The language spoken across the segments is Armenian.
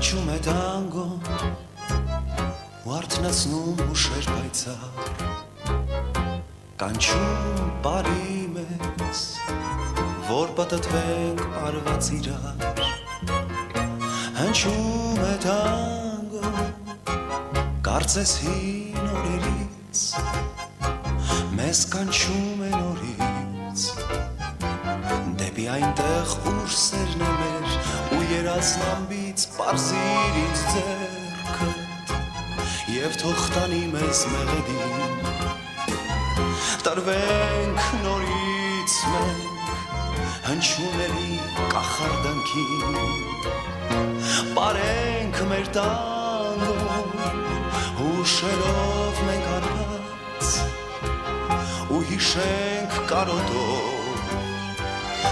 Հնչում է տանգոն ու արթնացնում ուշեր պայծառ Կանչում բարի մեզ որ պատտվենք արված իրար Հնչում է տանգոն կարծես հին օրերից Մեզ կանչում է նորից Դեպի այնտեղ ուր սերն է մեր ու երազնամբից պարզիր ինձ ձեռքդ Եվ թող տանի մեզ մեղեդին Տարվենք նորից մենք հնչյուների կախարդանքին Պարենք մեր տանգոն հուշերով մենք արված ու հիշենք կարոտով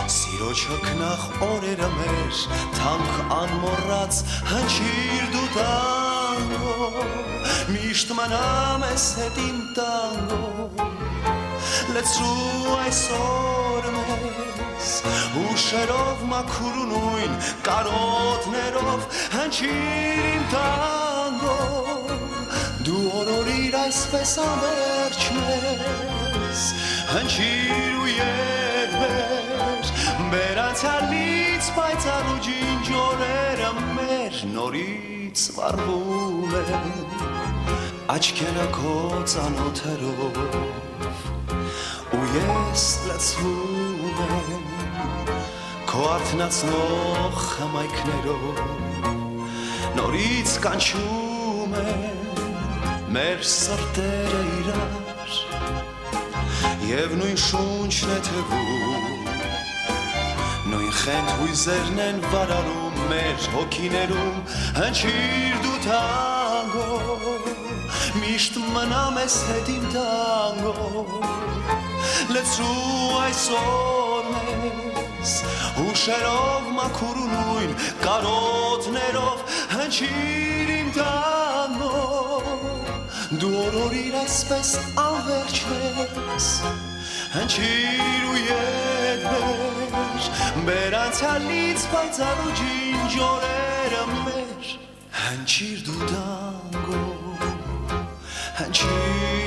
Սիրոջ հոգնախ օրերը մեր թանկ անմոռաց հնչիր դու տանգո Միշտ մնամ ես հետ իմ տանգո Լեցրու այսօր մեզ հուշերով մաքուր ու նույն կարոտներով հնչիր իմ տանգո Դու օրորիր այսպես ամերջ մեզ հնչիր ու երբեր Մեր անցյալից պայծառ ու ջինջ օրերը մեր նորից վառվում են Աչքերը քո ծանոթերով ու ես լցվում եմ Քո արթնացնող խմայքներով նորից կանչում են մեր սրտերը իրար Եվ նույն շունչն է թվում Նույն խենթ հույզերն են վարարում մեր հոգիներում Հնչիր դու տանգո Միշտ մնամ ես հետ իմ տանգո Լեցրու այսօր մեզ Հուշերով մաքուր ու նույն կարոտներով Հնչիր իմ տանգո Դու օրորիր այսպես անվերջ մեզ Հնչիր ու երբեր Մեր անցյալից պայծառ ու ջինջ օրերը մեր Հնչիր դու տանգո Հնչիր